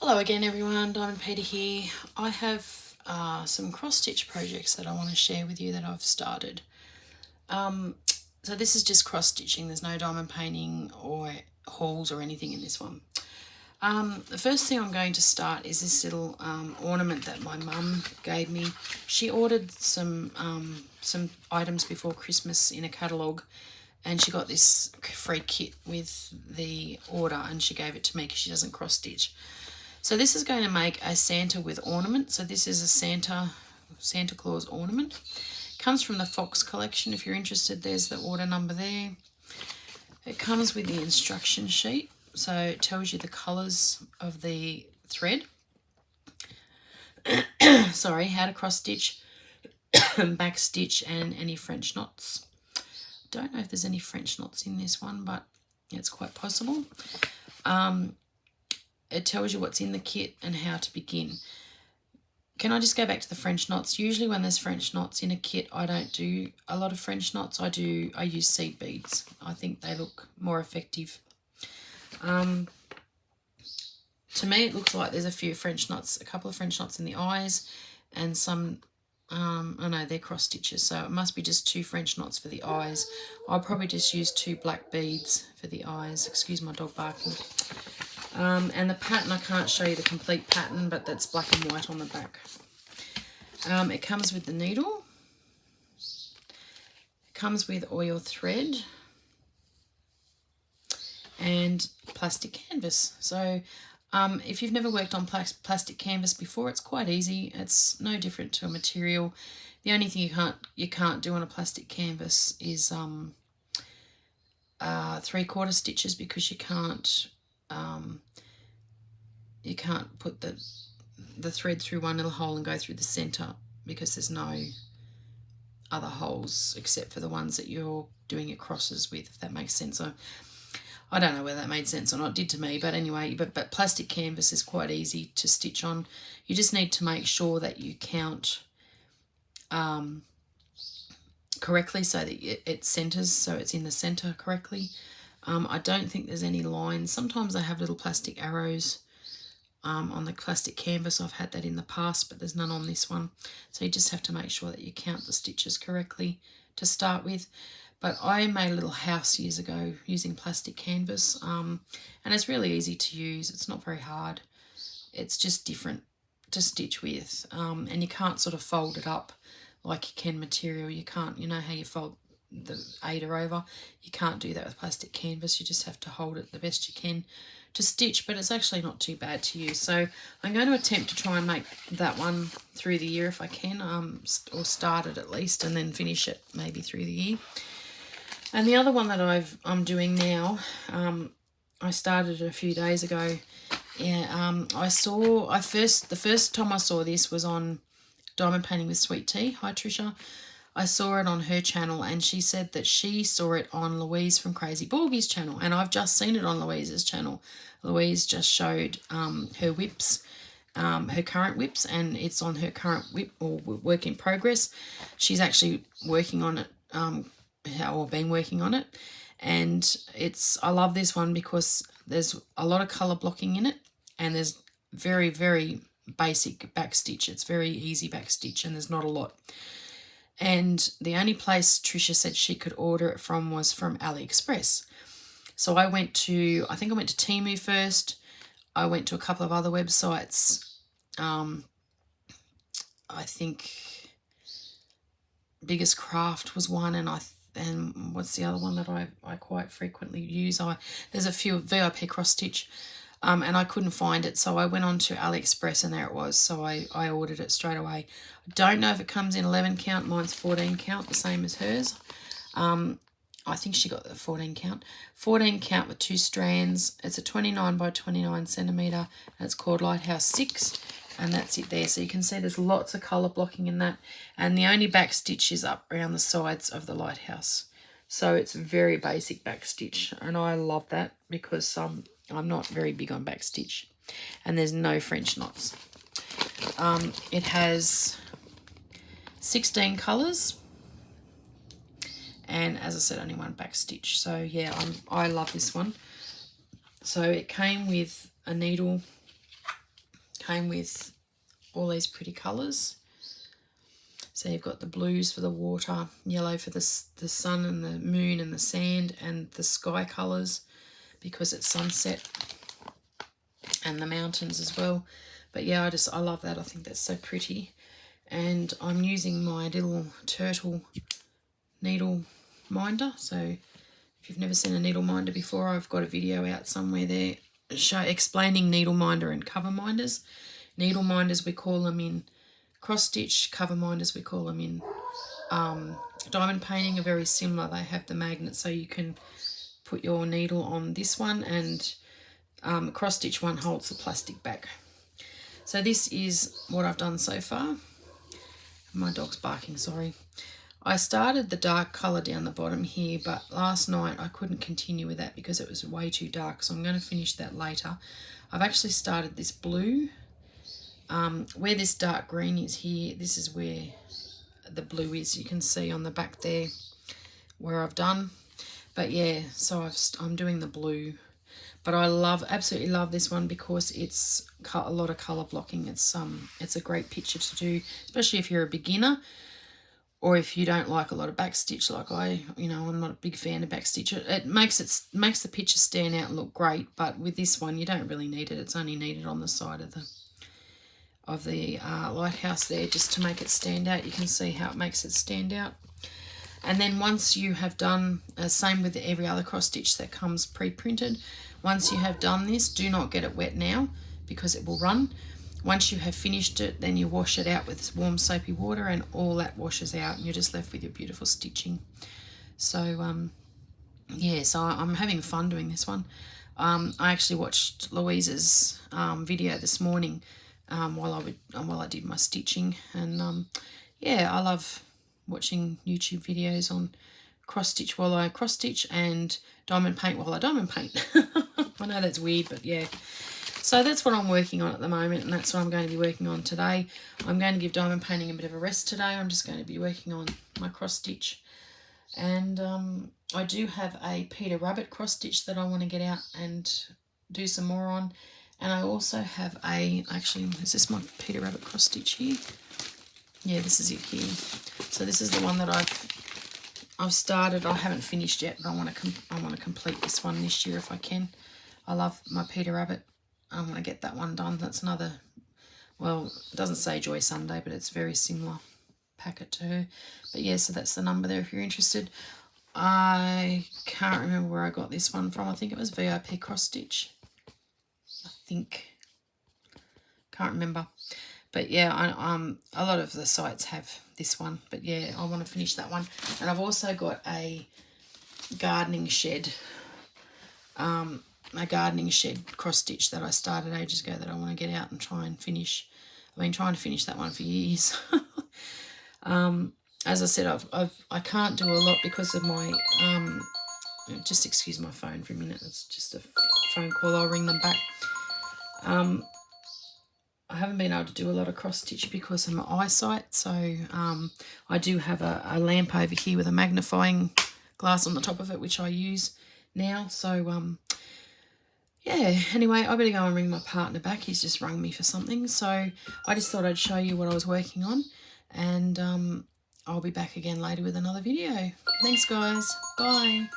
Hello again everyone, DiamondPeta here. I have some cross-stitch projects that I want to share with you that I've started. So this is just cross-stitching, there's no diamond painting or hauls or anything in this one. The first thing I'm going to start is this little ornament that my mum gave me. She ordered some items before Christmas in a catalogue, and she got this free kit with the order, and she gave it to me because she doesn't cross-stitch. So this is going to make a Santa with ornament. So this is a Santa Claus ornament. Comes from the Fox collection. If you're interested, there's the order number there. It comes with the instruction sheet. So it tells you the colours of the thread. Sorry, how to cross stitch, back stitch, and any French knots. Don't know if there's any French knots in this one, but it's quite possible. It tells you what's in the kit and how to begin. Can I just go back to the French knots? Usually when there's French knots in a kit, I don't do a lot of French knots. I use seed beads. I think they look more effective. To me, it looks like there's a few French knots, a couple of French knots in the eyes, and some, oh no, they're cross stitches. So it must be just 2 French knots for the eyes. I'll probably just use 2 black beads for the eyes. Excuse my dog barking. And the pattern, I can't show you the complete pattern, but that's black and white on the back. It comes with the needle. It comes with oil thread and plastic canvas. So if you've never worked on plastic canvas before, it's quite easy. It's no different to a material. The only thing you can't do on a plastic canvas is 3/4 stitches, because you can't put the thread through one little hole and go through the center, because there's no other holes except for the ones that you're doing your crosses with, if that makes sense. I don't know whether that made sense or not. It did to me, but anyway, but plastic canvas is quite easy to stitch on. You just need to make sure that you count correctly, so that it centers, so it's in the center correctly. I don't think there's any lines. Sometimes I have little plastic arrows on the plastic canvas. I've had that in the past, but there's none on this one. So you just have to make sure that you count the stitches correctly to start with. But I made a little house years ago using plastic canvas, and it's really easy to use. It's not very hard. It's just different to stitch with, and you can't sort of fold it up like you can material. You can't, you know how you fold the Ada over, you can't do that with plastic canvas. You just have to hold it the best you can to stitch, but it's actually not too bad to use. So I'm going to attempt to try and make that one through the year if I can, or start it at least, and then finish it maybe through the year. And the other one that I'm doing now, I started a few days ago. Yeah, the first time I saw this was on Diamond Painting with Sweet Tea. Hi Trisha. I saw it on her channel, and she said that she saw it on Louise from Crazy Borgie's channel, and I've just seen it on Louise's channel. Louise just showed her WIPs, her current WIPs, and it's on her current WIP, or work in progress. She's actually working on it, or been working on it, and I love this one because there's a lot of colour blocking in it, and there's very, very basic back stitch. It's very easy back stitch, and there's not a lot. And the only place Trisha said she could order it from was from AliExpress. So I think I went to Temu first. I went to a couple of other websites. I think Biggest Craft was one, and what's the other one that I quite frequently use? There's a few, VIP Cross Stitch. And I couldn't find it, so I went on to AliExpress, and there it was. So I ordered it straight away. I don't know if it comes in 11 count. Mine's 14 count, the same as hers. I think she got the 14 count. 14 count with 2 strands. It's a 29 by 29 centimetre, and it's called Lighthouse 6, and that's it there. So you can see there's lots of colour blocking in that, and the only back stitch is up around the sides of the lighthouse. So it's very basic back stitch, and I love that because I'm not very big on back stitch, and there's no French knots. It has 16 colours, and as I said, only 1 back stitch. So yeah, I love this one. So it came with a needle came with all these pretty colours. So you've got the blues for the water, yellow for the sun and the moon and the sand, and the sky colours because it's sunset, and the mountains as well. But yeah, I love that. I think that's so pretty. And I'm using my little turtle needle minder. So if you've never seen a needle minder before, I've got a video out somewhere there explaining needle minder and cover minders. Needle minders, we call them in cross stitch. Cover minders, we call them in diamond painting, are very similar. They have the magnet, so you can put your needle on this one, and cross stitch one holds the plastic back. So this is what I've done so far. My dog's barking, sorry. I started the dark colour down the bottom here, but last night I couldn't continue with that because it was way too dark, so I'm going to finish that later. I've actually started this blue. Where this dark green is here, this is where the blue is. You can see on the back there where I've done. But yeah, so I'm doing the blue. But I absolutely love this one because it's a lot of colour blocking. It's a great picture to do, especially if you're a beginner or if you don't like a lot of backstitch like I'm not a big fan of backstitch. It makes the picture stand out and look great, but with this one you don't really need it. It's only needed on the side of the lighthouse there just to make it stand out. You can see how it makes it stand out. And then once you have done, same with every other cross stitch that comes pre-printed, once you have done this, do not get it wet now because it will run. Once you have finished it, then you wash it out with warm soapy water and all that washes out and you're just left with your beautiful stitching. So yeah, so I'm having fun doing this one. I actually watched Louise's video this morning while I did my stitching, and yeah, I love watching YouTube videos on cross stitch while I cross stitch and diamond paint while I diamond paint. I know that's weird, but yeah. So that's what I'm working on at the moment, and that's what I'm going to be working on today. I'm going to give diamond painting a bit of a rest today. I'm just going to be working on my cross stitch, and I do have a Peter Rabbit cross stitch that I want to get out and do some more on. And I also have actually, is this my Peter Rabbit cross stitch here? Yeah, this is it here. So this is the one that I've started. I haven't finished yet, but I want to complete this one this year if I can. I love my Peter Rabbit. I want to get that one done. That's another, well, it doesn't say Joy Sunday, but it's very similar packet to her. But yeah, so that's the number there if you're interested. I can't remember where I got this one from. I think it was VIP cross stitch. Can't remember, but yeah, a lot of the sites have this one, but yeah, I want to finish that one. And I've also got a gardening shed cross stitch that I started ages ago that I want to get out and try and finish. I've been trying to finish that one for years. As I said, I can't do a lot because of my just excuse my phone for a minute, it's just a phone call, I'll ring them back. I haven't been able to do a lot of cross stitch because of my eyesight, so I do have a lamp over here with a magnifying glass on the top of it, which I use now. So yeah, anyway, I better go and ring my partner back. He's just rung me for something, so I just thought I'd show you what I was working on, and I'll be back again later with another video. Thanks guys, bye.